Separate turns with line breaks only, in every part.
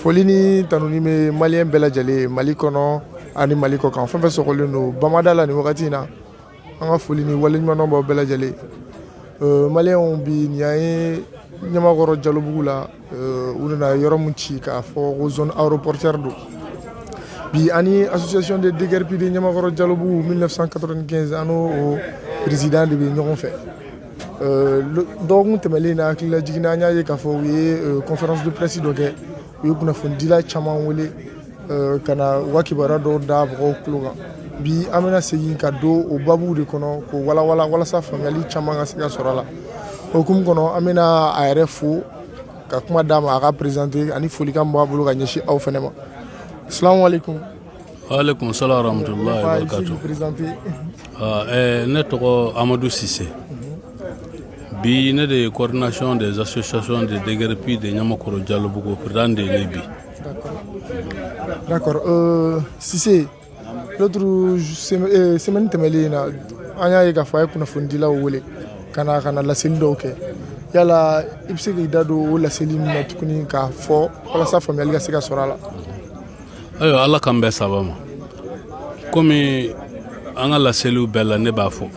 Folini tanuni me malien bɛɛ lajɛlen Mali kɔnɔ ani Mali kɔkan fɛn fɛn sɔgɔlen don Bamada la ni wagati in na an ka foli ni waleɲuman b'aw bɛɛ lajɛlen malien bi ni an ye Ɲamakɔrɔ Jalobugu la u nana yɔrɔ mun ci k'a fɔ ko zone aéroportuaire don bi ani association de déguerpis de Ɲamakɔrɔ Jalobugu 1995 an n'o président de bɛ ɲɔgɔn fɛ dɔgɔkun tɛmɛlen na hakilila jiginna an y'a ye k'a fɔ u ye conférence de presse dɔ kɛ u ye kunnafonidila caman wele ka na u ka kibaruya dɔw da mɔgɔw tulo kan bi an bɛna segin ka don o babuw de kɔnɔ k'o walawala walasa faamuyali caman ka se ka sɔrɔ a la o hukumu kɔnɔ an bɛna a yɛrɛ fo ka kuma d'a ma a ka présenter ani folikan min b'a bolo ka ɲɛsin aw fɛnɛ ma assalamu alaikum.
Waalaikum salam warahmatullahi wabarakatuh. Ne tɔgɔ Amadou Cissé. Bi ne de coordination des associations de déguerpis de Ɲamakɔrɔ Jalobugu président de l'EBI.
D'accord. Cissé, l'autre semaine tɛmɛlen na an y'a ye k'a fɔ a ye kunnafonidilaw wele ka na laseli dɔw kɛ yala i bɛ se k'i da don o laseli ninnu na tuguni k'a fɔ walasa faamuyali ka se ka sɔrɔ a la.
Ayiwa Ala k'an bɛɛ saba ma komi an ka laseliw bɛɛ la ne b'a fɔ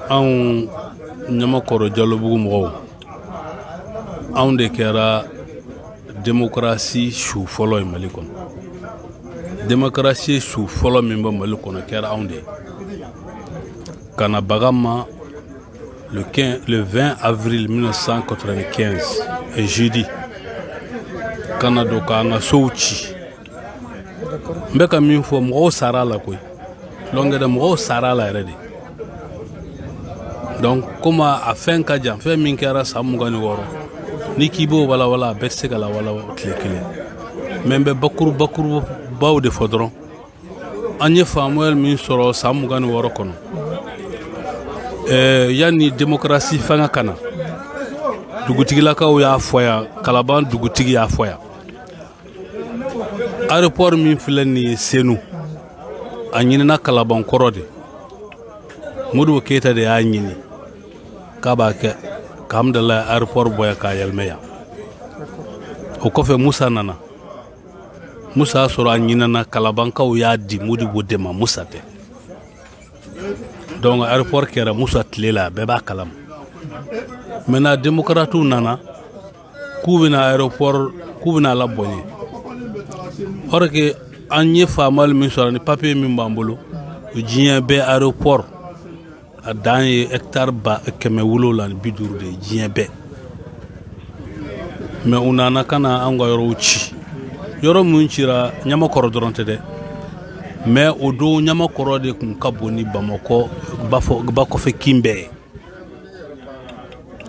anw Ɲamakɔrɔ Jalobugu mɔgɔw anw de kɛra démocratie su fɔlɔ ye Mali kɔnɔ démocratie su fɔlɔ min bɛ Mali kɔnɔ kɛra anw de ye ka na baga ma le 20 avril 1995 jeudi ka na don k'an ka sow ci n bɛ ka min fɔ mɔgɔw sara la koyi lɔnkɛ dɛ mɔgɔw sara la yɛrɛ de donc comme a fɛn ka jan fɛn min kɛra san 26 ni k'i b'o walawala a bɛɛ tɛ se ka la walawala tile kelen mais n bɛ bakurubaw de fɔ dɔrɔn an ye faamuyali min sɔrɔ san 26 kɔnɔ yanni démocratie fɛngɛ ka na dugutigilakaw y'a fɔ yan Kalaban dugutigi y'a fɔ yan aéroport min filɛ nin ye Senu a ɲinina Kalaban kɔrɔ de Modibo Keyita de y'a ɲini k'a b'a kɛ k'hamdalayi aéroport bɔya k'a yɛlɛmɛ yan o kɔfɛ Musa nana Musa y'a sɔrɔ a ɲinana Kalabankaw y'a di Modibo de ma Musa tɛ donc aéroport kɛra Musa tile la bɛɛ b'a kalama maintenant démocrates nana k'u bɛna aéroport k'u bɛna labɔ n ye or que an ye faamali min sɔrɔ ni papier min b'an bolo diɲɛ bɛɛ aéroport a dan ye hectare 750 de ye diɲɛ bɛɛ mais u nana ka na an ka yɔrɔw ci yɔrɔ min cira Ɲamakɔrɔ dɔrɔn tɛ dɛ mais o don Ɲamakɔrɔ de tun ka bon ni Bamakɔ bakɔfɛ kin bɛɛ ye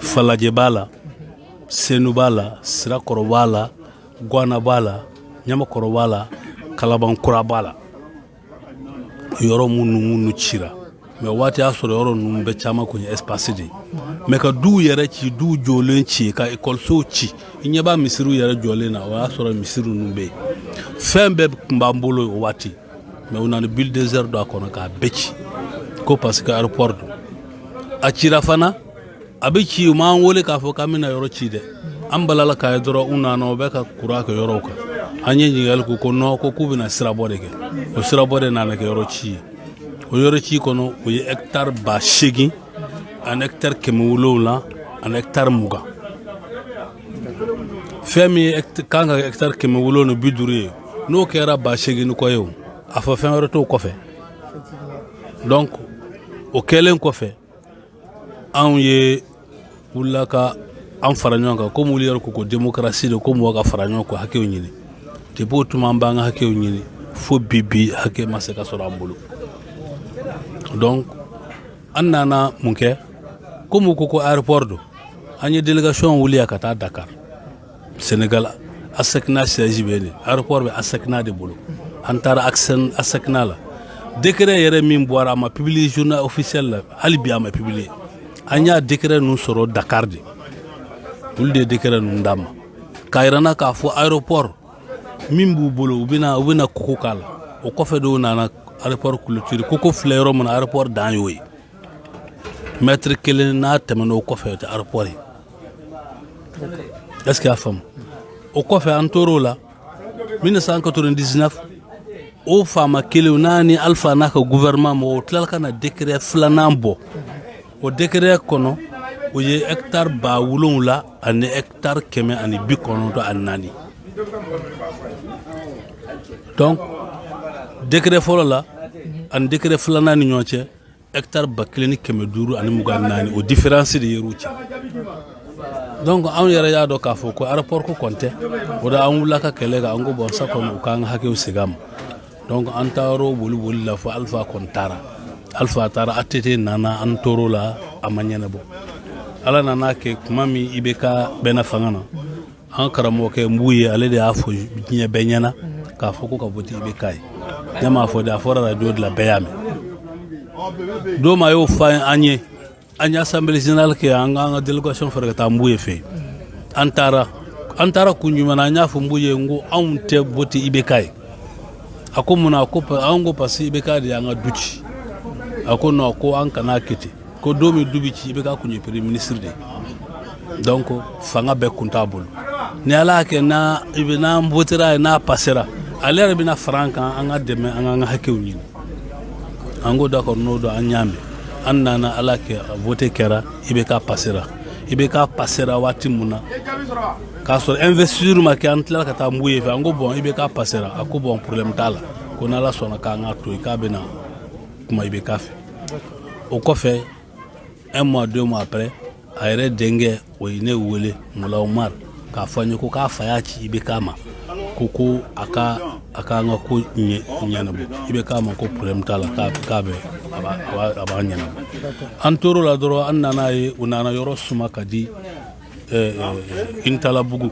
Falajɛ b'a la Senu b'a la Sirakɔrɔ b'a la Gwana b'a la Ɲamakɔrɔ b'a la Kalabankura b'a la yɔrɔ minnu cira mais waati y'a sɔrɔ yɔrɔ ninnu bɛɛ caman kun ye espace de mais ka duw yɛrɛ ci duw jɔlen ci ka écolesow ci i ɲɛ b'a misiriw yɛrɛ jɔlen na o y'a sɔrɔ misiri ninnu bɛ yen fɛn bɛɛ tun b'an bolo o waati mais u nana bulldozer don a kɔnɔ k'a bɛɛ ci ko parce que aéroport don a cira fana a bɛ ci u m'an wele k'a fɔ k'an bɛna yɔrɔ ci dɛ an balala k'a ye dɔrɔn u nana u bɛ ka kura kɛ yɔrɔw kan an ye ɲininkali ko non ko k'u bɛna sirabɔ de kɛ o sirabɔ de nana kɛ yɔrɔ ci ye o yɔrɔ ci kɔnɔ o ye hectare 8,000 ani hectare 700 ani hectare 20 fɛn min ye kan ka hectare 750 ye n'o kɛra 8,000 kɔ ye o a fɔ fɛn wɛrɛ t'o kɔfɛ donc o kɛlen kɔfɛ anw ye wulila ka an fara ɲɔgɔn kan comme olu yɛrɛ ko démocratie de ko mɔgɔ ka fara ɲɔgɔn kan hakɛw ɲini depuis o tuma an b'an ka hakɛw ɲini fo bi hakɛ ma se ka sɔrɔ an bolo donc an nana mun kɛ comme ko aéroport do an ye délégation wuli ka taa Dakar Sénégal ASECNA siège bɛ yen aéroport bɛ ASECNA de bolo an taara ASECNA la décret yɛrɛ min bɔra a ma publier journal officiel la hali bi a ma publier an y'a décret ninnu sɔrɔ Dakar de olu de ye décret ninnu d'an ma k'a yira n na k'a fɔ aéroport min b'u bolo u bɛna koko k'a la o kɔfɛ de u nana aéroport clôture koko filɛ yɔrɔ min na aéroport dan y'o ye mètre 1 n'a tɛmɛna o kɔfɛ o tɛ aéroport ye est-ce qu'il y a femme au kɔfɛ an tor'o la 1999 o faama kelen n'a ni Alpha n'a ka gouvernement mɔgɔw tilala ka na décret filanan bɔ o décret kɔnɔ o ye hectare 7,000 ani hectare 194. Donc décret fɔlɔ la ani décret filanan ni ɲɔgɔn cɛ hectare 1,500 ani 24 o différence de yer'u cɛ. Donc anw yɛrɛ y'a dɔn k'a fɔ ko aéroport ko kɔntɛ o da an wulila ka kɛlɛ kan an ko bon sa kɔni u k'an ka hakɛw segin a ma. Donc an taar'o boli la fɔ Alpha kɔni taara Alpha taara ATT nana an tor'o la a ma ɲɛnabɔ ala nana kɛ kuma min IBK bɛnna fanga na an karamɔgɔkɛ Mbuye ye ale de y'a fɔ diɲɛ bɛɛ ɲɛna k'a fɔ ko ka vote IBK ye ne m'a fɔ de a fɔra radio de la bɛɛ y'a mɛn don ma y'o fɔ an ye an ye assemblée générale kɛ an ka délégation fɛrɛ ka taa Mbuye fɛ an taara kun jumɛn na an y'a fɔ Mbuye n ko anw tɛ vote IBK ye a ko mun na ko an ko parce que IBK de y'an ka du ci a ko non ko an kana kɛ ten ko don min du bi ci IBK kun ye premier ministre de donc fanga bɛɛ kun t'a bolo ni ala y'a kɛ n'an votera ye n'a passera ale yɛrɛ bɛna fara an kan an ka dɛmɛ an ka hakɛw ɲini an ko d'accord n'o don an y'a mɛn an nana ala kɛ vote kɛra IBK passera waati mun na k'a sɔrɔ investiture ma kɛ an tilala ka taa Mbuye fɛ an ko bon IBK passera a ko bon problème t'a la ko n'ala sɔnna k'an ka to k'a bɛna kuma IBK fɛ o kɔfɛ 1 mois 2 mois après a yɛrɛ denkɛ o ye ne wele Mula Umar k'a fɔ n ye ko k'a fa y'a ci IBK ma ko a ka an ka ko ɲɛnabɔ IBK ma ko problème t'a la k'a bɛ a b'a ɲɛnabɔ an tor'o la dɔrɔn an nana ye u nana yɔrɔ suma ka di Intalabugu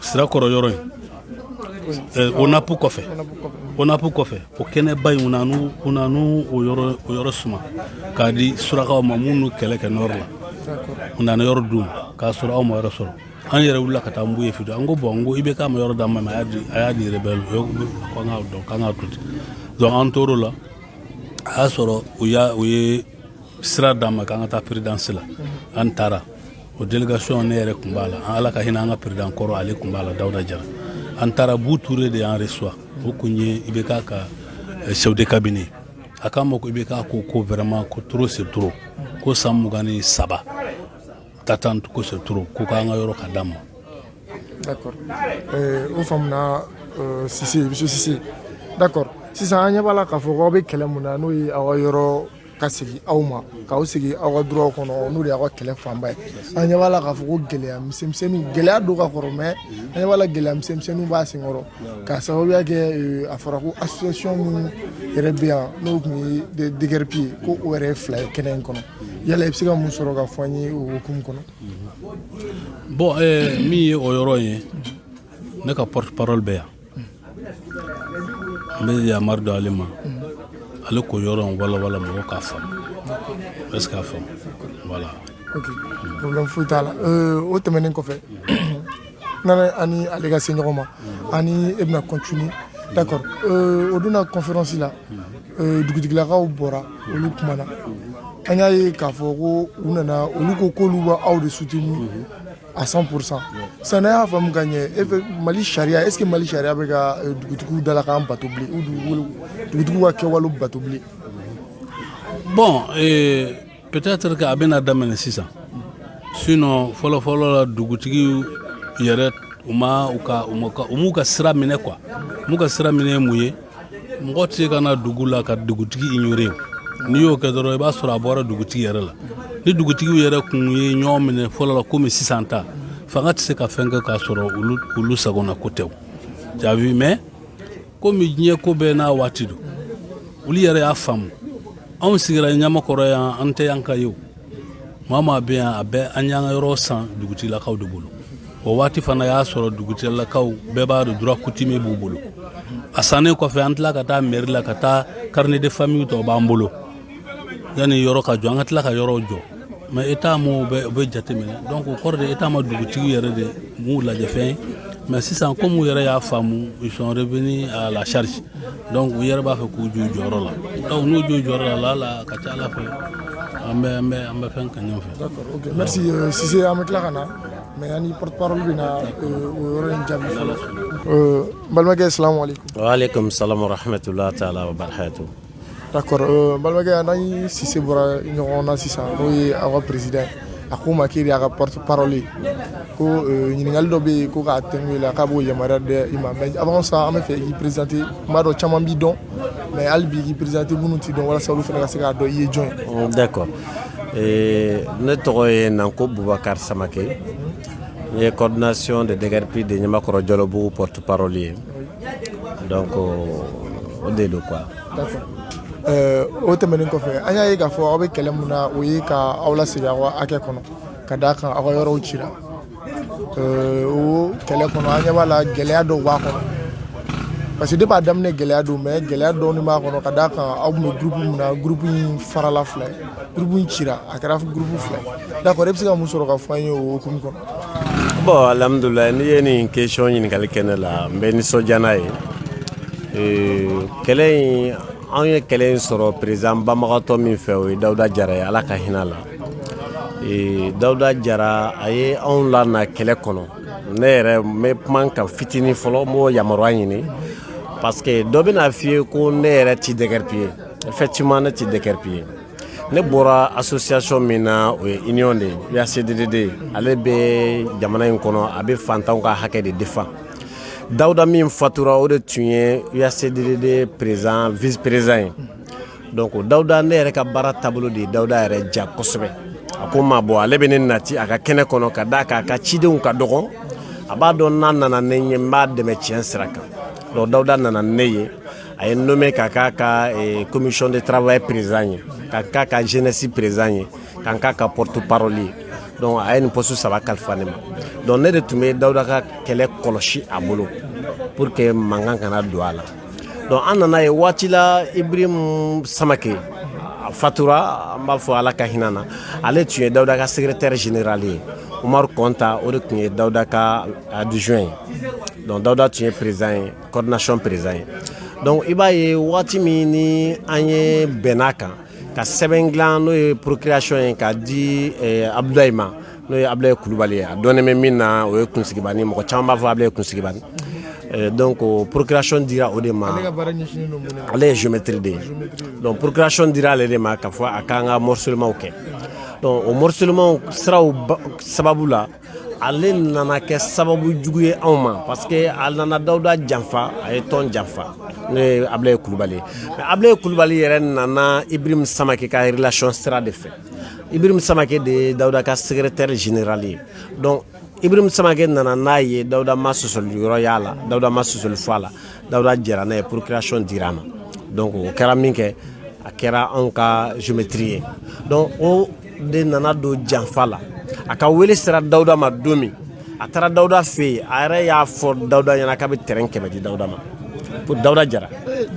sirakɔrɔ yɔrɔ in ONAPU kɔfɛ o kɛnɛba in u nanu o yɔrɔ suma k'a di surakaw ma minnu kɛlɛ kɛ nord la u nana yɔrɔ d'u ma k'a sɔrɔ aw ma yɔrɔ sɔrɔ an yɛrɛ wulila ka taa Mbuye fɛ an ko bon n ko IBK ma yɔrɔ d'an ma a y'a di rebelle k'an ka to ten donc an tor'o la a y'a sɔrɔ u ye sira d'an ma k'an ka taa présidence la an taara o délégation ne yɛrɛ kun b'a la ala ka hinɛ an ka président kɔrɔ ale kun b'a la Dawuda Jara an taara Bu Ture de y'an reçoit o kun ye IBK ka chef de cabinet a k'a ma ko IBK ko vraiment ko trop c'est trop ko san 23 t'attends ko c'est trop ko k'an ka yɔrɔ ka d'an ma.
D'accord o faamuna Monsieur Cissé d'accord sisan an ɲɛ b'a la k'a fɔ k'aw bɛ kɛlɛ mun na n'o ye aw ka yɔrɔ ka segin aw ma k'aw segin aw ka droit kɔnɔ n'o de y'aw ka kɛlɛ fanba ye an ɲɛ b'a la k'a fɔ ko gɛlɛya misɛnninw gɛlɛya don ka kɔrɔ mais an ɲɛ b'a la gɛlɛya misɛnninw b'a senkɔrɔ k'a sababuya kɛ a fɔra ko association min yɛrɛ bɛ yan n'o tun ye DGRP ye ko o yɛrɛ ye 2 ye kɛnɛ in kɔnɔ yala i bɛ se ka mun sɔrɔ ka fɔ an ye o hukumu kɔnɔ.
Bon min ye o yɔrɔ ye ne ka porte parole bɛ yan n bɛ yamari dɔ ale ma ale ko yɔrɔ in wala mɔgɔ k'a faamu est-ce que a faamu voilà.
Ok problème foyi t'a la o tɛmɛnen kɔfɛ nana ani ale ka se ɲɔgɔn ma ani e bɛna continuer d'accord o donna conférence la dugutigilakaw bɔra olu kumana an y'a ye k'a fɔ ko u nana olu ko k'olu b'aw de soutenir à 100%. Ça n'a pas gagné. Mali charia, est-ce que Mali charia avec du dans la camp batobli ou du walu batobli?
Bon, peut-être qu'à ben adamene sisa. Sinon, follow la dugutigi yere uma umuka sira mine quoi. Muka sira mine mouye. Mgoti kana dugula ka dugutigi ignoré. Ni yo kedoro ba sura bora dugutigi yere la. Ni dugutigi yere kunye nyomene follow la comme 600 fanga tse ka fenga ka soro ulu sagona kotew. Tu as vu mais comme nye ko be na watido. Uli yere ya famu. On sigira nyama koro ya ante yanka yo. Mama be abe anyanga yoro san dugutigi la kaw de bolo. O wati fana ya soro dugutigi la kaw beba de droit coutumier bu bolo. Asane ko fe antla kata mairie la kata carnet de famille to bambolo. Yani yoro ka jo angatla ka yoro jo. Mais état mo be jatemena donc au corps de état ma dugutigi yere de mu la de fin mais si ça comme yere ya famu ils sont revenus à la charge donc yere ba fa ku ju joro la donc nous ju joro la ka ta la fa ambe fan kan fait.
D'accord, OK. Merci Cissé Amakla kana mais ani porte-parole bina oren jam balmage assalamu alaikum.
Wa alaikum salam wa rahmatullahi ta'ala wa barakatuh.
D'accord, balmage anay Cissé bora ñona sisa moy awa président akuma kiri aga porte-parole ko ñingal do be ko ka temmi la ka bo yamara de imam mais avant ça am fait qui présenter mado chama bi don mais albi qui présenter bunuti don wala sawlu fena ka do yé join.
D'accord. Ne tɔgɔ ye Nanko Boubacar Samake. Ye coordination de déguerpi de Niamakoro Djolobu porte-parole ye. Donc o de lo quoi.
D'accord. O tɛmɛnen kɔfɛ an y'a ye k'a fɔ aw bɛ kɛlɛ mun na o ye ka aw lasegin aw ka hakɛ kɔnɔ ka d'a kan aw ka yɔrɔw cira o kɛlɛ kɔnɔ an ɲɛ b'a la gɛlɛya dɔw b'a kɔnɔ parce que depuis a daminɛ gɛlɛya don mais gɛlɛya dɔɔni b'a kɔnɔ ka d'a kan aw tun bɛ groupe mun na groupe in farala fila ye groupe in cira a kɛra groupe fila ye d'accord e bɛ se ka mun sɔrɔ ka fɔ an ye o hokumu kɔnɔ.
Bon alhamdoulilah ni ye nin question ɲininkali kɛ ne la n bɛ nisɔndiya n'a ye kɛlɛ in an ye kɛlɛ in sɔrɔ président banbagatɔ min fɛ o ye Dawuda Jara ye ala ka hinɛ la Dawuda Jara a ye anw la na kɛlɛ kɔnɔ ne yɛrɛ n bɛ kuma kan fitinin fɔlɔ n b'o yamaruya ɲini parce que dɔ bɛna f'i ye ko ne yɛrɛ ti déguerpi effectivement ne ti déguerpi ne bɔra association min na o ye union de UACDD ale bɛ jamana in kɔnɔ a bɛ fantanw ka hakɛ de défend Dawuda min fatura o de tun ye UACDD président vice président ye donc Dawuda ne yɛrɛ ka baara taabolo de ye Dawuda yɛrɛ diya kosɛbɛ a ko ma bɔ ale bɛ ne nati a ka kɛnɛ kɔnɔ ka d'a kan a ka cidenw ka dɔgɔ a b'a dɔn n'a nana ne ɲɛ n b'a dɛmɛ tiɲɛ sira kan donc Dawuda nana ne ye a ye nommé ka k'a ka commission de travail président ye ka k'a ka jeunesse président ye ka k'a ka porte-parole ye donc a ye nin poste saba kalifa ne ma donc ne de tun bɛ Dawuda ka kɛlɛ kɔlɔsi a bolo pour que mankan kana don a la donc an nana ye waati la Ibrahim Samake a fatura an b'a fɔ ala ka hinɛ na ale tun ye Dawuda ka secrétaire général ye Umaru Konta o de tun ye Dawuda ka adjoint ye donc Dawuda tun ye président ye coordination président ye donc i b'a ye waati min ni an ye bɛn'a kan ka sɛbɛn dilan n'o ye procréation ye k'a di Abdoulaye ma n'o ye Abdoulaye Kulubali ye a dɔnnen bɛ min na o ye kunsigibani mɔgɔ caman b'a fɔ Abdoulaye kunsigibani donc procuration dira o de ma ale ye géométrie de ye donc procuration dira ale de ma k'a fɔ a k'an ka morcellement kɛ donc o morcellement siraw sababu la ale nana kɛ sababu jugu ye anw ma parce que a nana Dawuda janfa a ye tɔn janfa n'o ye Abdoulaye Kulubali ye mais Abdoulaye Kulubali yɛrɛ nana Ibrahim Samake ka relation sira de fɛ Ibrahim Samake de ye Dawuda ka secrétaire général ye donc Ibrahim Samake nana n'a ye Dawuda ma sɔsɔli yɔrɔ y'a la Dawuda ma sɔsɔli fɔ a la Dawuda jɛra n'a ye procuration dira a ma donc o kɛra min kɛ a kɛra anw ka géométrie ye donc o de nana don janfa la a ka wele sera Dawuda ma don min a taara Dawuda fɛ yen a yɛrɛ y'a fɔ Dawuda ɲɛna k'a bɛ terrain 100 di Dawuda ma pour Dawuda Jara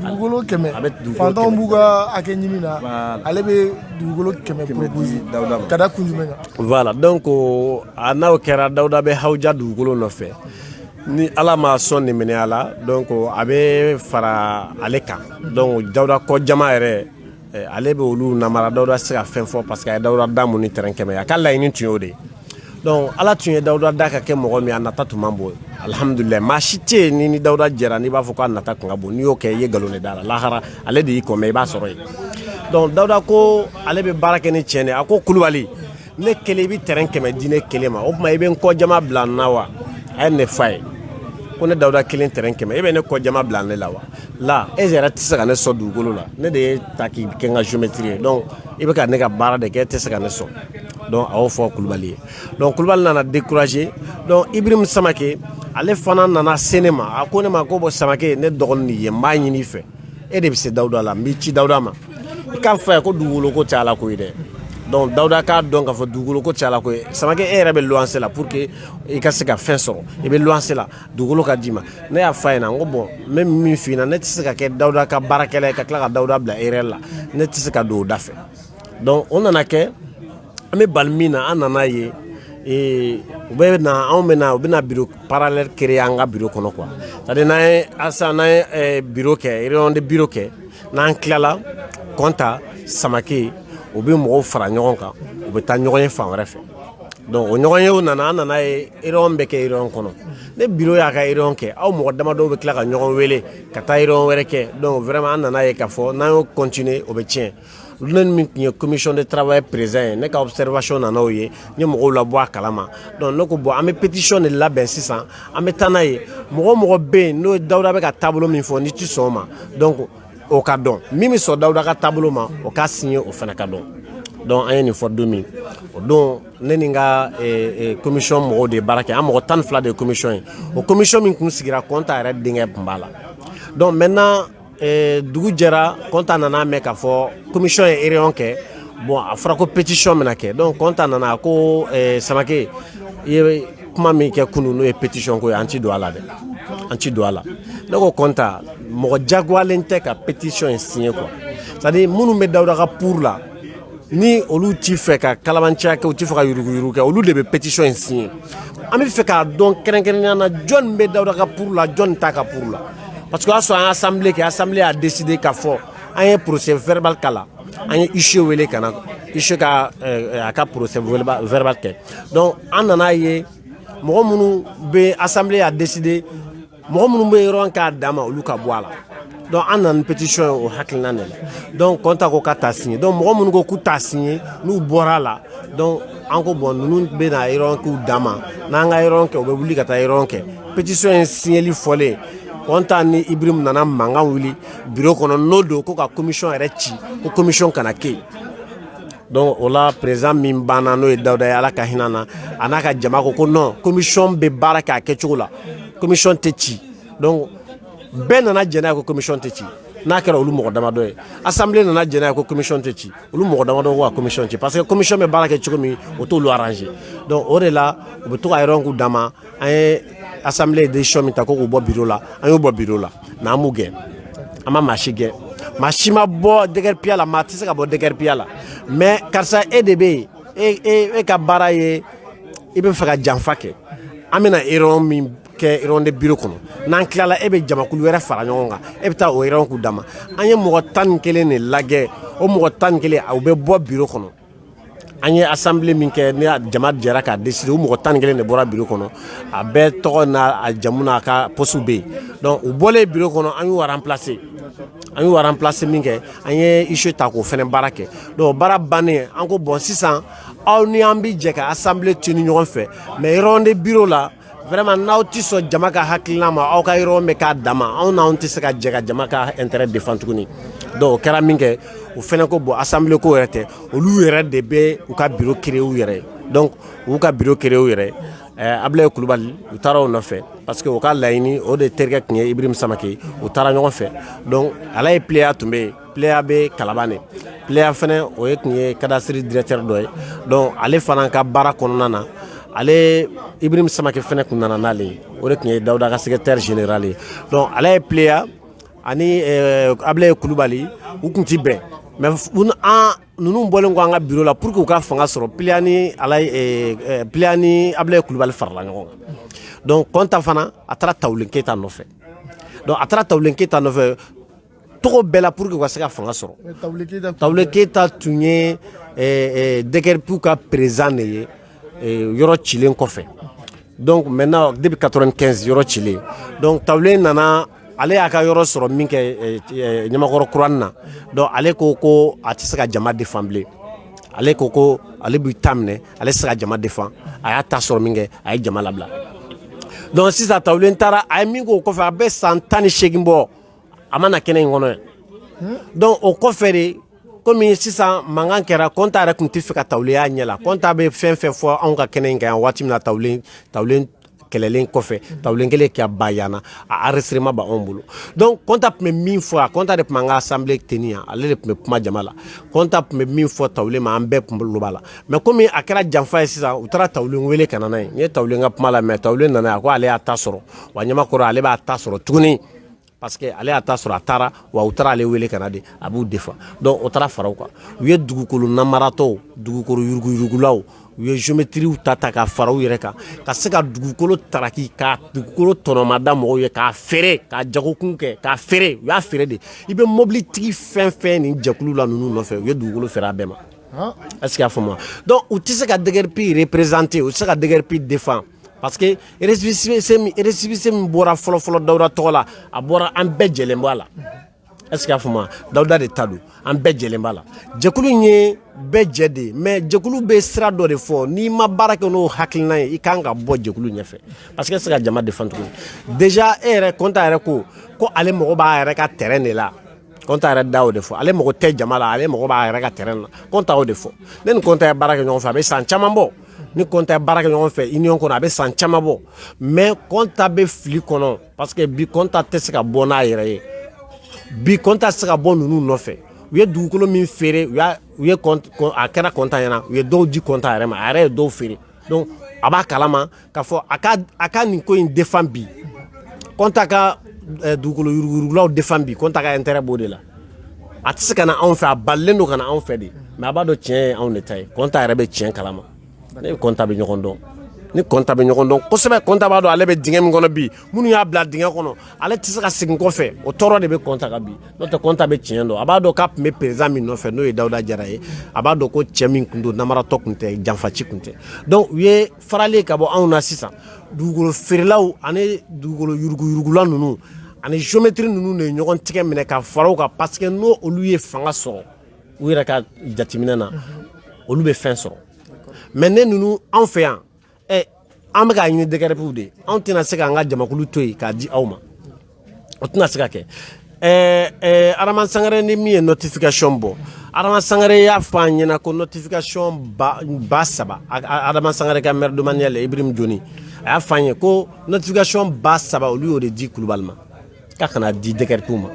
dugukolo 100 fantanw b'u ka hakɛ ɲini na ale bɛ dugukolo 100 proposer Dawuda ma ka da kun jumɛn kan
voilà donc a n'o kɛra Dawuda bɛ hawuja dugukolo nɔfɛ ni ala ma sɔn nin minɛ a la donc a bɛ fara ale kan donc Dawuda kɔ jama yɛrɛ ale bɛ olu namara Dawuda se ka fɛn fɔ parce que a ye Dawuda da mun ni terrain 100 a ka laɲini tun y'o de ye donc ala tun ye Dawuda da ka kɛ mɔgɔ min a nata tun man bon alhamdulillah maa si tɛ yen ni Dawuda jɛra n'i b'a fɔ k'a nata kun ka bon n'i y'o kɛ i ye nkalon de da la lahara ale de y'i kɔmɛ i b'a sɔrɔ yen donc Dawuda ko ale bɛ baara kɛ ni tiɲɛ de a ko Kulubali ne kelen i bɛ terrain 100 di ne kelen ma o tuma i bɛ n kɔ jama bila n na wa a ye ne fa ye ko ne Dawuda kelen terrain 100 e bɛ ne kɔ jama bila ne la wa la e yɛrɛ tɛ se ka ne sɔn dugukolo la ne de ye ta k'i kɛ n ka géométrie ye donc i bɛ ka ne ka baara de kɛ e tɛ se ka ne sɔn donc a y'o fɔ Kulubali ye donc Kulubali nana décourager donc Ibrahim Samake ale fana nana se ne ma a ko ne ma ko bon Samake ne dɔgɔnin de ye n b'a ɲini i fɛ e de bɛ se Dawuda la n b'i ci Dawuda ma i k'a fɔ a ye ko dugukolo ko tɛ ala ko ye dɛ donc Dawuda k'a dɔn k'a fɔ dugukolo ko tɛ ala ko ye Samake e yɛrɛ bɛ luwanse la pour que i ka se ka fɛn sɔrɔ i bɛ luwanse la dugukolo ka d'i ma ne y'a fɔ a ɲɛna n ko bon n bɛ min f'i ɲɛna ne tɛ se ka kɛ Dawuda ka baarakɛla ye ka tila ka Dawuda bila erreur la ne tɛ se ka don o da fɛ donc o nana kɛ an bɛ bali min na an nana ye u bɛ na anw bɛ na bureau parallèle créer an ka bureau kɔnɔ quoi c'est-à-dire n'an ye bureau kɛ réunion de bureau kɛ n'an tilala Konta Samake u bɛ mɔgɔw fara ɲɔgɔn kan u bɛ taa ɲɔgɔn ye fan wɛrɛ fɛ donc o ɲɔgɔn ye o nana an nana ye réunion bɛ kɛ réunion kɔnɔ ne bureau y'a ka réunion kɛ aw mɔgɔ damadɔ bɛ tila ka ɲɔgɔn wele ka taa réunion wɛrɛ kɛ donc vraiment an nana ye k'a fɔ n'an y'o continuer o bɛ tiɲɛ ne min tun ye commission de travail présent ye ne ka observation nana o ye n ye mɔgɔw labɔ a kalama donc ne ko bon an bɛ pétition de labɛn sisan an bɛ taa n'a ye mɔgɔ o mɔgɔ bɛ yen n'o Dawuda bɛ ka taabolo min fɔ n'i tɛ sɔn o ma donc o ka dɔn min bɛ sɔn Dawuda ka taabolo ma o k'a signer o fana ka dɔn donc an ye nin fɔ don min o don ne ni n ka commission mɔgɔw de ye baara kɛ an mɔgɔ 12 de ye commission ye o commission min kun sigira Konta yɛrɛ denkɛ tun b'a la donc maintenant dugu jɛra Konta nana mɛn k'a fɔ commission ye réunion kɛ bon a fɔra ko pétition bɛna kɛ donc Konta nana ko Samake i ye kuma min kɛ kunun n'o ye pétition ko ye an ti don a la dɛ an ti don a la ne ko Konta mɔgɔ jagoyalen tɛ ka pétition in signer quoi c'est à dire minnu bɛ Dawuda ka pour la ni olu ti fɛ ka kalabanciya kɛ u ti fɛ ka yuruguyurugu kɛ olu de bɛ pétition in signer an bɛ fɛ k'a dɔn kɛrɛnkɛrɛnnenya na jɔn bɛ Dawuda ka pour la jɔn t'a ka pour la parce que o y'a sɔrɔ an ye assemblée kɛ assemblée a décidé k'a fɔ an ye procès verbal kala an ye Ishe wele ka na Ishe ka a ka procès verbal kɛ donc an nana ye mɔgɔ minnu bɛ assemblée a décidé mɔgɔ minnu bɛ yɔrɔ k'a dan ma olu ka bɔ a la donc an nana pétition o hakilina de la donc Konta ko k'a t'a signé donc mɔgɔ minnu ko k'u t'a signé n'u bɔra a la donc an ko bon ninnu bɛ na yɔrɔ k'u dan ma n'an ka yɔrɔ kɛ u bɛ wuli ka taa yɔrɔ kɛ pétition in signéli fɔlen Konta ni Ibrahim nana mankan wuli bureau kɔnɔ n'o don ko ka commission yɛrɛ ci ko commission kana kɛ yen donc o la président min banna n'o ye Dawuda ye Ala ka hinɛ na a n'a ka jama ko non commission bɛ baara kɛ a kɛcogo la commission tɛ ci donc bɛɛ nana jɛn n'a ye ko commission tɛ ci n'a kɛra olu mɔgɔ damadɔ ye assemblée nana jɛn n'a ye ko commission tɛ ci olu mɔgɔ damadɔ ko ka commission ci parce que commission bɛ baara kɛ cogo min o t'olu arranger donc o de la u bɛ to ka yɔrɔ k'u dama ma an ye assemblée ye décision min ta ko k'u bɔ bureau la an y'u bɔ bureau la mais an m'u gɛn an ma maa si gɛn maa si ma bɔ dɛgɛripiya la maa tɛ se ka bɔ dɛgɛripiya la mais karisa e de bɛ yen e ka baara ye i bɛ fɛ ka janfa kɛ an bɛna réunion min kɛ réunion de bureau kɔnɔ n'an tilala e bɛ jamakulu wɛrɛ fara ɲɔgɔn kan e bɛ taa o réunion k'u dama an ye mɔgɔ 11 de lajɛ o mɔgɔ 11 u bɛ bɔ bureau kɔnɔ an ye assemblée min kɛ ni jama jɛra k'a décider o mɔgɔ 11 de bɔra bureau kɔnɔ a bɛɛ tɔgɔ n'a jamu n'a ka poste bɛ yen donc u bɔlen bureau kɔnɔ an y'u remplacer min kɛ an ye Ishe ta k'o fɛnɛ baara kɛ donc baara bannen an ko bon sisan aw ni an bɛ jɛ ka assemblée tenir ɲɔgɔn fɛ mais réunion de bureau la vraiment n'aw ti sɔn jama ka hakilina ma aw ka réunion bɛ k'a dama anw n'anw tɛ se ka jɛ ka jama ka intérêt défend tuguni donc o kɛra min kɛ o fɛnɛ ko bon assemblée ko yɛrɛ tɛ olu yɛrɛ de bɛ u ka bureau créer u yɛrɛ donc u y'u ka bureau créer u yɛrɛ Ablaye Kulubali u taara o nɔfɛ parce que o ka laɲini o de terikɛ tun ye Ibrahim Samake u taara ɲɔgɔn fɛ donc ala ye Pleya tun bɛ yen Pleya bɛ Kalaban de Pleya fɛnɛ o ye tun ye cadastre directeur dɔ ye donc ale fana ka baara kɔnɔna na ale Ibrahim Samake fɛnɛ tun nana n'ale ye o de tun ye Dawuda ka secrétaire général ye donc ala ye Pleya ani Ablaye Kulubali u tun ti bɛn mais ninnu bɔlen ko an ka bureau la pour que u ka fanga sɔrɔ Pleya ni Ablaye Kulubali farala ɲɔgɔn kan donc Konta fana a taara Tawulen Keyita nɔfɛ donc a taara Tawulen Keyita nɔfɛ togo bɛɛ la pour que u ka se ka fanga sɔrɔ Tawulen Keyita tun ye DGRP ka président de ye yɔrɔ cilen kɔfɛ donc maintenant depuis 95 yɔrɔ cilen donc Tawulen nana ale y'a ka yɔrɔ sɔrɔ min kɛ Ɲamakɔrɔ kurannin na donc ale ko a tɛ se ka jama défend bilen ale ko ale b'i ta minɛ ale tɛ se ka jama défend a y'a ta sɔrɔ min kɛ a ye jama labila donc sisan Tawulen taara a ye min k'o kɔfɛ a bɛ san 18 bɔ a ma na kɛnɛ in kɔnɔ yan donc o kɔfɛ de komi sisan mankan kɛra Konta yɛrɛ tun tɛ fɛ ka Tawulen y'a ɲɛ la Konta bɛ fɛn fɛn fɔ anw ka kɛnɛ in kan yan waati min na Tawulen kɛlɛlen kɔfɛ Tawulen kelen k'a ba yana a enregistrement b'anw bolo donc Konta tun bɛ min fɔ Konta de tun b'an ka assemblée tenir ale de tun bɛ kuma jama la Konta tun bɛ min fɔ Tawulen ma an bɛɛ tun bolo b'a la mais komi a kɛra janfa ye sisan u taara Tawulen wele ka na n'a ye n ye Tawulen ka kuma la mais Tawulen nana yan ko ale y'a ta sɔrɔ wa Ɲamakɔrɔ ale b'a ta sɔrɔ tuguni parce que ale y'a ta sɔrɔ a taara wa u taara ale wele ka na de a b'u défend donc o taara fara u kan u ye dugukolo namaratɔw dugukolo yuruguyurugulaw u ye géométrie ta ka fara u yɛrɛ kan ka se ka dugukolo taraki ka dugukolo tɔnɔmada mɔgɔw ye k'a feere ka jagokun kɛ k'a feere u y'a feere de i bɛ mobili tigi fɛn fɛn nin jɛkulu la ninnu nɔfɛ u ye dugukolo feere a bɛɛ ma est-ce qu'il y a fama donc u tɛ se ka DGRP représenter u tɛ se ka DGRP défend parce que récépissé min bɔra fɔlɔ Dawuda tɔgɔ la a bɔra an bɛɛ jɛlen b'a la est-ce qu'il y a fama Dawuda de ta don an bɛɛ jɛlen b'a la jɛkulu in ye bɛɛ jɛ de mais jɛkulu bɛ sira dɔ de fɔ n'i ma baara kɛ n'o hakilina ye i kan ka bɔ jɛkulu ɲɛfɛ parce que se ka jama défend tuguni déjà e yɛrɛ Konta yɛrɛ ko ale mago b'a yɛrɛ ka terrain de la Konta yɛrɛ da o de fɔ ale mago tɛ jama la ale mago b'a yɛrɛ ka terrain la Konta o de fɔ ne ni Konta ye baara kɛ ɲɔgɔn fɛ a bɛ san caman bɔ ni Konta ye baara kɛ ɲɔgɔn fɛ union kɔnɔ a bɛ san caman bɔ mais Konta bɛ fili kɔnɔ parce que bi Konta tɛ se ka bɔ n'a yɛrɛ ye bi Konta tɛ se ka bɔ ninnu nɔfɛ u ye dugukolo min feere u ye a kɛra Konta ɲɛna u ye dɔw di Konta yɛrɛ ma a yɛrɛ ye dɔw feere donc a b'a kalama k'a fɔ a ka nin ko in défend bi Konta ka dugukolo yurugulaw défend bi Konta ka intérêt b'o de la a tɛ se ka na anw fɛ a balilen don ka na anw fɛ de mais a b'a dɔn tiɲɛ ye anw de ta ye Konta yɛrɛ bɛ tiɲɛ kalama ne ni Konta bɛ ɲɔgɔn dɔn ni Konta bɛ ɲɔgɔn dɔn kosɛbɛ Konta b'a dɔn ale bɛ dingɛ min kɔnɔ bi minnu y'a bila dingɛ kɔnɔ ale tɛ se ka segin kɔfɛ o tɔɔrɔ de bɛ Konta kan bi n'o tɛ Konta bɛ tiɲɛ dɔn a b'a dɔn k'a tun bɛ président min nɔfɛ n'o ye Dawuda Jara ye a b'a dɔn ko cɛ min tun don namaratɔ tun tɛ janfaci tun tɛ donc u ye farali ka bɔ anw na sisan dugukolo feerelaw ani dugukolo yuruguyurugula ninnu ani géométrie ninnu de ye ɲɔgɔn tigɛ minɛ ka fara u kan parce que n'o olu ye fanga sɔrɔ u yɛrɛ ka jateminɛ na olu bɛ fɛn sɔrɔ mais ne ninnu anw fɛ yan an bɛ k'a ɲini DGRP de anw tɛna se k'an ka jamakulu to yen k'a di aw ma o tɛna se ka kɛ Adama Sangare ni min ye notification bɔ Adama Sangare y'a fɔ an ɲɛna ko notification ba 3 Adama Sangare ka maire domanial Ibrahim Joni a y'a fɔ an ye ko notification ba 3 olu y'o de di Kulubali ma k'a kana di DGRP ma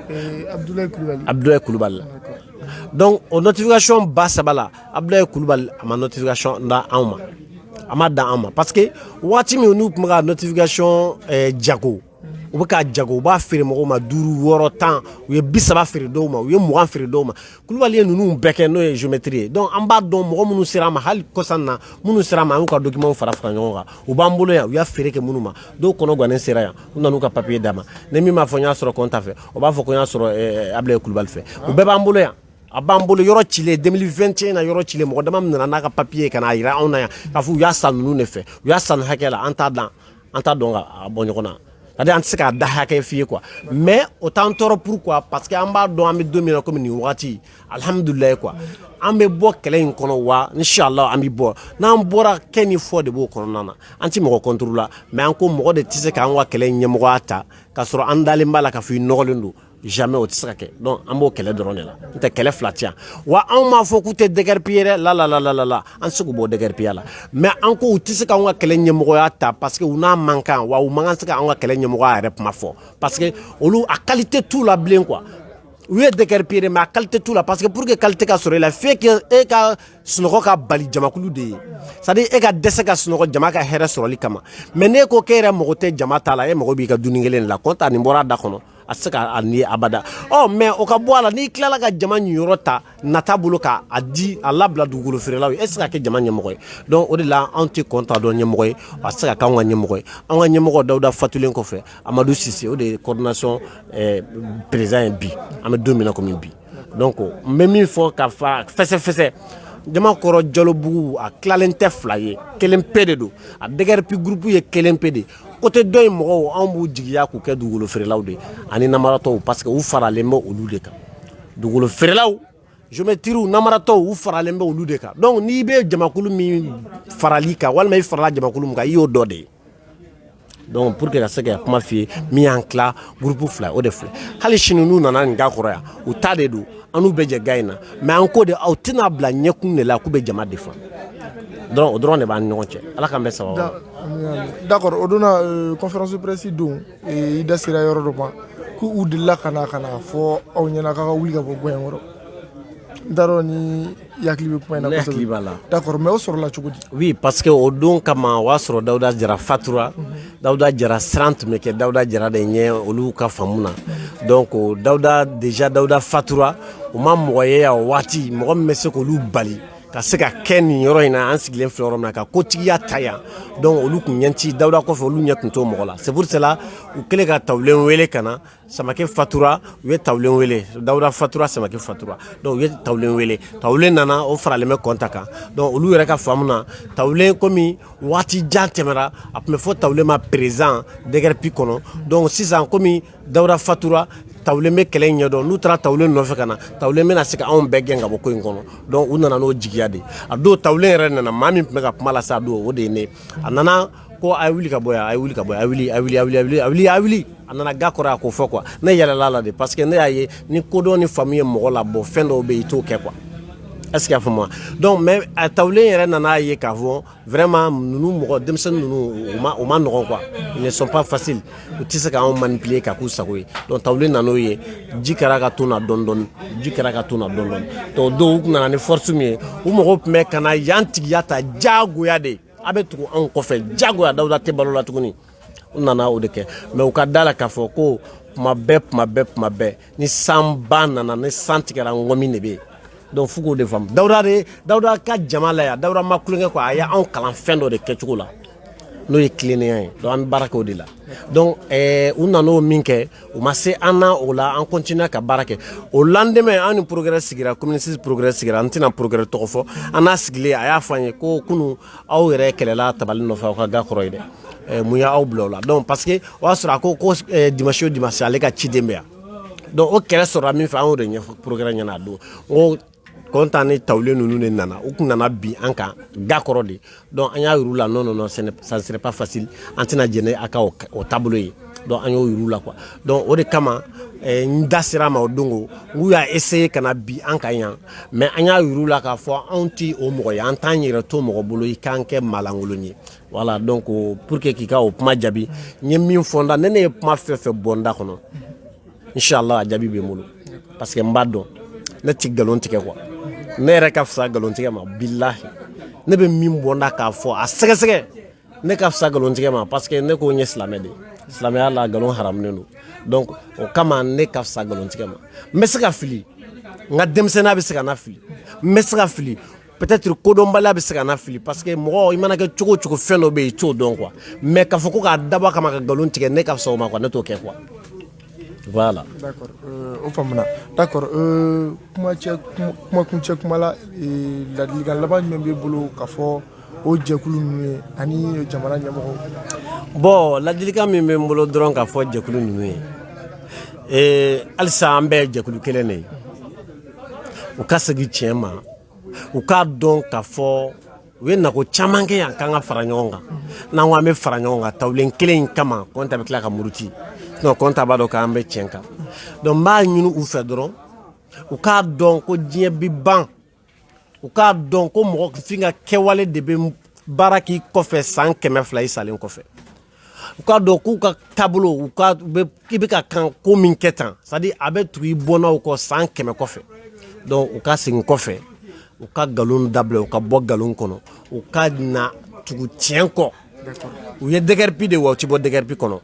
Abdoulaye Kulubali la donc o notification ba 3 la Abdoulaye Kulubali a ma notification da anw ma a ma dan an ma parce que waati min n'u tun bɛ ka notification jago u bɛ k'a jago u b'a feere mɔgɔw ma 5, 6, 10 u ye 30 feere dɔw ma u ye 20 feere dɔw ma Kulubali ye ninnu bɛɛ kɛ n'o ye géométrie ye donc an b'a dɔn mɔgɔ minnu sera an ma hali kɔsan na minnu sera an ma an y'u ka document fara ɲɔgɔn kan u b'an bolo yan u y'a feere kɛ minnu ma dɔw kɔnɔ gannen sera yan u nan'u ka papier d'a ma ni min m'a fɔ n y'a sɔrɔ Konta fɛ o b'a fɔ ko n y'a sɔrɔ Abdoulaye Kulubali fɛ u bɛɛ b'an bolo yan a b'an bolo yɔrɔ cilen 2021 na yɔrɔ cilen mɔgɔ dama min nana n'a ka papier ka n'a jira anw na yan k'a fɔ u y'a san ninnu de fɛ u y'a san hakɛ la an t'a dɔn ka bɔ ɲɔgɔn na c'est-à-dire an tɛ se k'a da hakɛ f'i ye quoi mais o t'an tɔɔrɔ pourquoi parce que an b'a dɔn an bɛ don min na komi nin wagati alhamdulilayi quoi an bɛ bɔ kɛlɛ in kɔnɔ wa inshallah an bɛ bɔ n'an bɔra kɛ ni fɔ de b'o kɔnɔna na an tɛ mɔgɔ contre la mais an ko mɔgɔ de tɛ se k'an ka kɛlɛ in ɲɛmɔgɔya ta k'a sɔrɔ an dalen b'a la k'a fɔ i nɔgɔlen don jamais o tɛ se ka kɛ donc an b'o kɛlɛ dɔrɔn de la n tɛ kɛlɛ fila tɛ yan wa anw m'a fɔ k'u tɛ DGRP ye dɛ la an se k'u bɔ DGRP ya la mais an ko u tɛ se k'anw ka kɛlɛ ɲɛmɔgɔya ta parce que u n'a man kan wa u man kan se k'anw ka kɛlɛ ɲɛmɔgɔya yɛrɛ kuma fɔ parce que olu a qualité t'u la bilen quoi u ye DGRP ye mais a qualité t'u la parce que pour que qualité ka sɔrɔ i la f'e que e ka sunɔgɔ ka bali jamakulu de ye c'est-à-dire e ka dɛsɛ ka sunɔgɔ jama ka hɛrɛ sɔrɔli kama mais n'e ko k'e yɛrɛ mago tɛ jama ta la e mago b'i ka dunni kelen de la Konta nin bɔra a da kɔnɔ a tɛ se k'a ni abada mais o ka bɔ a la n'i tilala ka jama ɲiyɔrɔ ta nata bolo k'a di a labila dugukolo feerelaw ye e tɛ se ka kɛ jama ɲɛmɔgɔ ye donc o de la anw tɛ Konta dɔn ɲɛmɔgɔ ye a tɛ se ka k'anw ka ɲɛmɔgɔ ye anw ka ɲɛmɔgɔ Dawuda fatulen kɔfɛ Amadou Cissé o de ye coordination président ye bi an bɛ don min na komi bi donc n bɛ min fɔ ka fɛsɛfɛsɛ Jamakɔrɔ Jalobugu a tilalen tɛ 2 ye kelen pe de don a DGRP groupe ye kelen pe de côté dɔ in mɔgɔw anw b'u jigiya k'u kɛ dugukolo feerelaw de ani namaratɔw parce que u faralen bɛ olu de kan dugukolo feerelaw géométrie namaratɔw u faralen bɛ olu de kan donc n'i bɛ jamakulu min farali kan walima i farala jamakulu min kan i y'o dɔ de ye donc pour que ka se ka kuma f'i ye min y'an tila groupe 2 o de filɛ hali sini n'u nana nin ga kɔrɔ yan u ta de don an n'u bɛ jɛ ga in na mais an ko de aw tɛna bila ɲɛkun de la k'u bɛ jama défend o dɔrɔn de b'an ni ɲɔgɔn cɛ ala k'an bɛ sababa
d'accord o donna conférence de presse don i da sera yɔrɔ dɔ ma k'u delila ka na fɔ aw ɲɛna k'a ka wuli ka bɔ gɔɲɛ kɔrɔ n t'a dɔn ni i hakili bɛ kuma in na kosɛbɛ.
Ne hakili b'a la.
d'accord mais o sɔrɔla cogo di.
oui parce que o don kama o y'a sɔrɔ Dawuda Jara fatura Dawuda Jara siran tun bɛ kɛ Dawuda Jara de ɲɛ olu ka faamu na donc Dawuda fatura o ma mɔgɔ ye yan o waati mɔgɔ min bɛ se k'olu bali ka se ka kɛ nin yɔrɔ in na an sigilen filɛ yɔrɔ min na ka kotigiya ta yan donc olu kun ɲɛ ci Dawuda kɔfɛ olu ɲɛ kun t'o mɔgɔ la c'est pour cela u kɛlen ka Tawulen wele ka na Samake fatura u ye Tawulen wele Dawuda fatura Samake fatura donc u ye Tawulen wele Tawulen nana o faralen bɛ kɔnta kan donc olu yɛrɛ ka faamu na Tawulen komi waati jan tɛmɛra a tun bɛ fɔ Tawulen ma président DGRP kɔnɔ donc sisan komi Dawuda fatura Tawulen bɛ kɛlɛ in ɲɛdɔn n'u taara Tawulen nɔfɛ ka na Tawulen bɛna se ka anw bɛɛ gɛn ka bɔ ko in kɔnɔ donc u nana n'o jigiya de a don Tawulen yɛrɛ nana maa min tun bɛ ka kuma la sa a don o de ye ne a nana ko a ye wuli ka bɔ yan a ye wuli ka bɔ yan a wuli a nana ga kɔrɔ a k'o fɔ quoi ne yɛlɛla la de parce que ne y'a ye ni kodɔn ni faamu ye mɔgɔ la bɔ fɛn dɔw bɛ yen i t'o kɛ quoi est-ce qu'il y a faamu donc mais a Tawulen yɛrɛ nana ye k'a fɔ vraiment ninnu mɔgɔ denmisɛnnin ninnu u ma nɔgɔn quoi ils ne sont pas faciles u tɛ se k'anw manipuler ka k'u sago ye donc Tawulen nan'o ye ji kɛra ka to na dɔɔni donc dɔw u nana ni force min ye u mɔgɔw tun bɛ ka na yan tigiya ta jagoya de a bɛ tugu anw kɔfɛ jagoya Dawuda tɛ balo la tuguni u nana o de kɛ mais u ka da la k'a fɔ ko kuma bɛɛ ni sanba nana ni san tigɛra ngɔmi de bɛ yen donc fo k'o de faamu Dawuda ka jama la yan Dawuda ma kulonkɛ quoi a y'anw kalan fɛn dɔ de kɛcogo la n'o ye tilennenya ye donc an bɛ baara kɛ o de la donc u nan'o min kɛ u ma se an na o la an continue ka baara kɛ o lendemain an ni progrès sigira communiste progrès sigira an tɛna progrès tɔgɔ fɔ an n'a sigilen a y'a fɔ an ye ko kunun aw yɛrɛ kɛlɛla tabali nɔfɛ aw ka ga kɔrɔ ye dɛ mun y'aw bila o la donc parce que o y'a sɔrɔ a ko dimanche o dimanche ale ka ciden bɛ yan donc o kɛlɛ sɔrɔla min fɛ an y'o de ɲɛfɔ progrès ɲɛna a don n ko kontan ni Tawulen ninnu de nana u kun nana bi an kan ga kɔrɔ de donc an y'a yiru la non ça ne serait pas facile an tɛna jɛnɛ a ka o taabolo ye donc an y'o yiru la quoi donc o de kama n da sera ma o dongo n'u y'a essayer ka na bi an kan yan mais an y'a yiru la k'a fɔ anw ti o mɔgɔ ye an t'an yɛrɛ to mɔgɔ bolo i k'an kɛ maalankolon ye voilà donc pour que k'i ka o kuma jaabi n ye min fɔ n da ne ye kuma fɛn fɛn bɔ n da kɔnɔ inchallah a jaabi bɛ n bolo parce que n b'a dɔn ne ti nkalon tigɛ quoi ne yɛrɛ ka fisa nkalontigɛ ma billahi ne bɛ min bɔ n da k'a fɔ a sɛgɛsɛgɛ ne ka fisa nkalontigɛ ma parce que ne ko n ye silamɛ de silamɛya la nkalon haramunen don donc o kama ne ka fisa nkalontigɛ ma n bɛ se ka fili n ka denmisɛnninya bɛ se ka na fili n bɛ se ka fili peut-être kodɔnbaliya bɛ se ka na fili parce que mɔgɔ i mana kɛ cogo o cogo fɛn dɔ bɛ yen i t'o dɔn quoi mais k'a fɔ ko k'a dabɔ kama ka nkalon tigɛ ne ka fisa o ma quoi ne t'o kɛ quoi. Voilà.
D'accord. O faamuna. D'accord. Kuma kuncɛ kuma la ladilikan laban jumɛn b'i bolo k'a fɔ o jɛkulu ninnu ye ani jamana ɲɛmɔgɔw?
Bon ladilikan min bɛ n bolo dɔrɔn k'a fɔ jɛkulu ninnu ye halisa an bɛɛ jɛkulu kelen de ye u ka segin tiɲɛ ma u k'a dɔn k'a fɔ u ye nako caman kɛ yan k'an ka fara ɲɔgɔn kan n'an ko an bɛ fara ɲɔgɔn kan Tawulen kelen in kama Konta bɛ tila ka muruti non Konta b'a dɔn k'an bɛ tiɲɛ kan donc n b'a ɲini u fɛ dɔrɔn u k'a dɔn ko diɲɛ bi ban u k'a dɔn ko mɔgɔ fin ka kɛwale de bɛ baara k'i kɔfɛ san 200 i salen kɔfɛ u k'a dɔn k'u ka taabolo i bɛ ka kan ko min kɛ tan c'est à dire a bɛ tugu i bɔnnaw kɔ san 100 kɔfɛ donc u ka segin kɔfɛ u ka nkalon dabila u ka bɔ nkalon kɔnɔ u ka na tugu tiɲɛ kɔ u ye DGRP de wa u ti bɔ DGRP kɔnɔ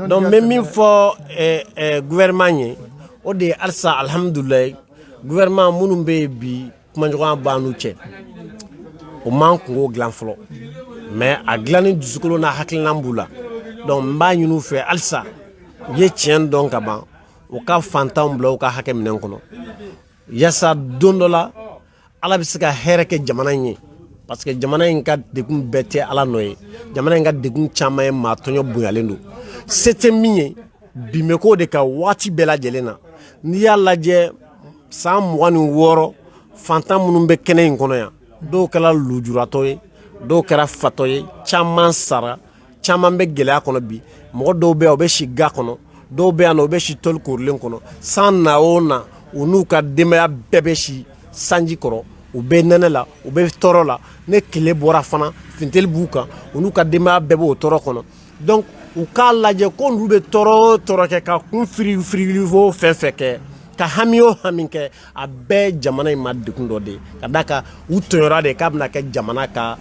donc n bɛ min fɔ gouvernement ye o de ye halisa alhamdulilayi gouvernement minnu bɛ yen bi kumaɲɔgɔnya b'an n'u cɛ o m'an kungo dilan fɔlɔ mais a dilanni dusukolo n'a hakilina b'u la donc n b'a ɲini u fɛ halisa u ye tiɲɛ dɔn ka ban u ka fantanw bila u ka hakɛ minɛn kɔnɔ yaasa don dɔ la Ala bɛ se ka hɛrɛ kɛ jamana in ye parce que jamana in ka degun bɛɛ tɛ Ala nɔ ye jamana in ka degun caman ye maa tɔɲɔ bonyalen don se tɛ min ye bi bɛ k'o de ka waati bɛɛ lajɛlen na n'i y'a lajɛ san 26 fantan minnu bɛ kɛnɛ in kɔnɔ yan dɔw kɛra lujuratɔ ye dɔw kɛra fatɔ ye caman sara caman bɛ gɛlɛya kɔnɔ bi mɔgɔ dɔw bɛ yan u bɛ si ga kɔnɔ dɔw bɛ yan u bɛ si tɔli korilen kɔnɔ san na o na u n'u ka denbaya bɛɛ bɛ si sanji kɔrɔ u bɛ nɛnɛ la u bɛ tɔɔrɔ la ne tile bɔra fana finteli b'u kan u n'u ka denbaya bɛɛ b'o tɔɔrɔ kɔnɔ donc u k'a lajɛ ko n'u bɛ tɔɔrɔ o tɔɔrɔ kɛ ka kun firifiri fo fɛn fɛn kɛ ka hami o hami kɛ a bɛɛ jamana in ma degun dɔ de ye ka d'a kan u tɔɲɔra de k'a bɛna kɛ jamana ka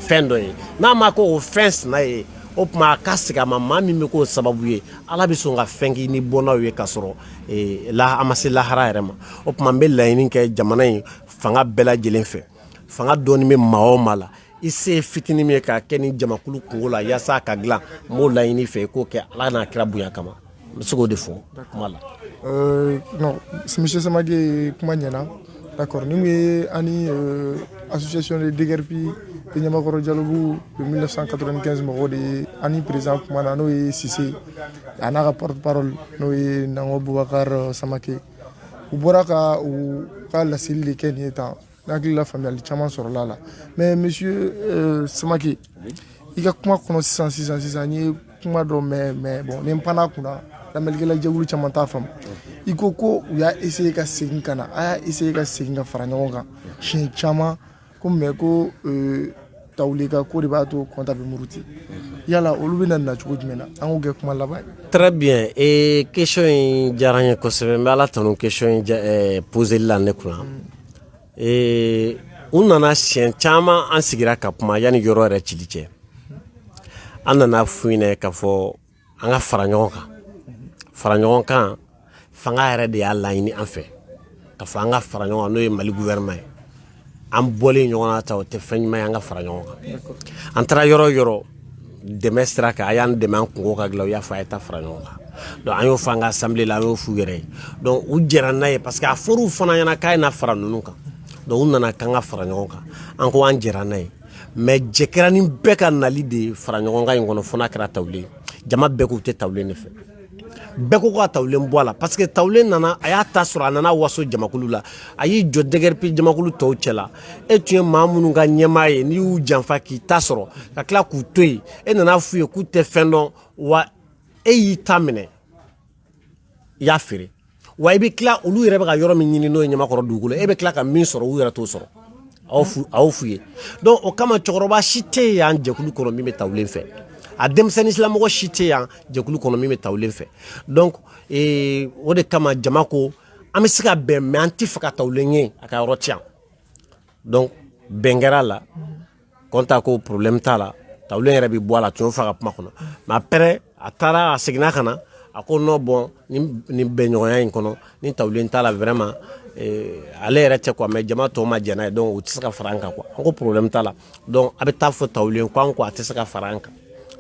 fɛn dɔ ye n'a ma ko o fɛn sina ye o tuma a ka segin a ma maa min bɛ k'o sababu ye Ala bɛ sɔn ka fɛn k'i ni bɔnnaw ye k'a sɔrɔ a ma se lahara yɛrɛ ma o tuma n bɛ laɲini kɛ jamana in fanga bɛɛ lajɛlen fɛ fanga dɔɔni bɛ maa o maa la i se fitinin min ye k'a kɛ ni jamakulu kungo la yaasa a ka dilan n b'o laɲini fɛ i k'o kɛ ala n'a kira bonya kama n bɛ se k'o de fɔ kuma la.
Non, monsieur Samake ye kuma ɲɛna d'accord ni mun ye ani association de déguerpi de Ɲamakɔrɔ Dialogue de 1995 mɔgɔw de ye ani président kuma na n'o ye Sise a n'a ka porte-parole n'o ye Nango Boubacar Samake u bɔra ka u ka laseli de kɛ nin ye tan ne hakili la faamuyali caman sɔrɔla la mais monsieur Samake i ka kuma kɔnɔ sisan n ye kuma dɔ mais bon ni n panna kunna lamɛnnikɛla jɛkulu caman t'a faamu i ko ko u y'a essayer ka segin ka na a y'a essayer ka segin ka fara ɲɔgɔn kan siɲɛ caman ko mais ko tawule ka ko de b'a to kɔnta bɛ muruti yala olu bɛ na cogo jumɛn na an k'o kɛ kuma laban ye.
Très bien question in diyara n ye kosɛbɛ n bɛ ala tanu question in poseli la ne kunna u nana siɲɛ caman an sigira ka kuma yanni yɔrɔ yɛrɛ cili cɛ an nana f'u ɲɛna k'a fɔ an ka fara ɲɔgɔn kan fanga yɛrɛ de y'a laɲini an fɛ ka fɔ an ka fara ɲɔgɔn kan n'o ye Mali gouvernement ye an bɔlen ɲɔgɔn na ta o tɛ fɛn ɲuman ye an ka fara ɲɔgɔn kan an taara yɔrɔ o yɔrɔ dɛmɛ sira kan a y'an dɛmɛ an kungo ka dilan u y'a fɔ a ye ta fara ɲɔgɔn kan donc an y'o fɔ an ka assemblée la an y'o f'u yɛrɛ ye donc u jɛra n'a ye parce que a fɔr'u fana ɲɛna k'a ye na fara ninnu kan donc u nana k'an ka fara ɲɔgɔn kan an ko an jɛra n'a ye mais jɛ kɛra ni bɛɛ ka nali de fara ɲɔgɔn kan in kɔnɔ fo n'a kɛra tawule jama bɛɛ k'u tɛ tawule de fɛ bɛɛ ko ka tawulen bɔ a la parce que tawulen nana a y'a ta sɔrɔ a nana waso jamakulu la a y'i jɔ dɛgɛrɛpi jamakulu tɔw cɛ la e tun ye maa minnu ka ɲɛmaa ye n'i y'u janfa k'i ta sɔrɔ ka tila k'u to yen e nana f'u ye k'u tɛ fɛn dɔn wa e y'i ta minɛ i y'a feere wa i bɛ tila olu yɛrɛ bɛ ka yɔrɔ min ɲini n'o ye Ɲamakɔrɔ dugukolo e bɛ tila ka min sɔrɔ u yɛrɛ t'o sɔrɔ a y'o f'u ye donc o kama cɛkɔrɔba si tɛ yan jɛkulu kɔnɔ min bɛ tawulen fɛ a denmisɛnnin silamɔgɔ si tɛ yan jɛkulu kɔnɔ min bɛ tawulen fɛ donc o de kama jama ko an bɛ se ka bɛn mais an tɛ fɛ ka tawulen ye a ka yɔrɔ tiɲɛ donc bɛn kɛra a la kɔnta ko problème t'a la tawulen yɛrɛ bɛ bɔ a la tun y'o fɔ a ka kuma kɔnɔ mais après a taara a seginna ka na a ko non bon nin bɛnɲɔgɔnya in kɔnɔ ni tawulen t'a la vraiment ale yɛrɛ tɛ quoi mais jama tɔw ma jɛn n'a ye donc u tɛ se ka fara an kan quoi an ko problème t'a la donc a bɛ taa fɔ tawulen ko an ko a tɛ se ka fara an kan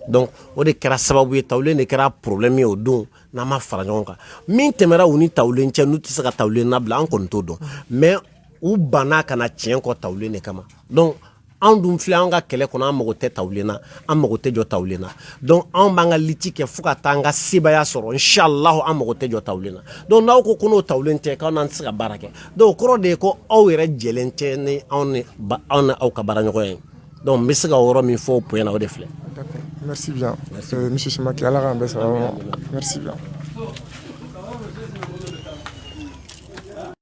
donc o de kɛra sababu ye tawulen de kɛra problème ye o don n'an ma fara ɲɔgɔn kan min tɛmɛra u ni tawulen cɛ n'u tɛ se ka tawulen nabila an kɔni t'o dɔn mais u banna ka na tiɲɛ kɔ tawulen de kama donc anw dun filɛ an ka kɛlɛ kɔnɔ an mago tɛ tawulen na an mago tɛ jɔ tawulen na donc anw b'an ka liti kɛ fo ka taa an ka sebaya sɔrɔ inshallah an mago tɛ jɔ tawulen na donc n'aw ko n'o tawulen tɛ k'aw n'an tɛ se ka baara kɛ donc o kɔrɔ de ye ko aw yɛrɛ jɛlen tɛ ni aw ni aw ka baara ɲɔgɔn ye donc n bɛ se ka o yɔrɔ min fɔ o point na o de filɛ.
D'accord, merci bien. Monsieur Samake, Allah merci bien.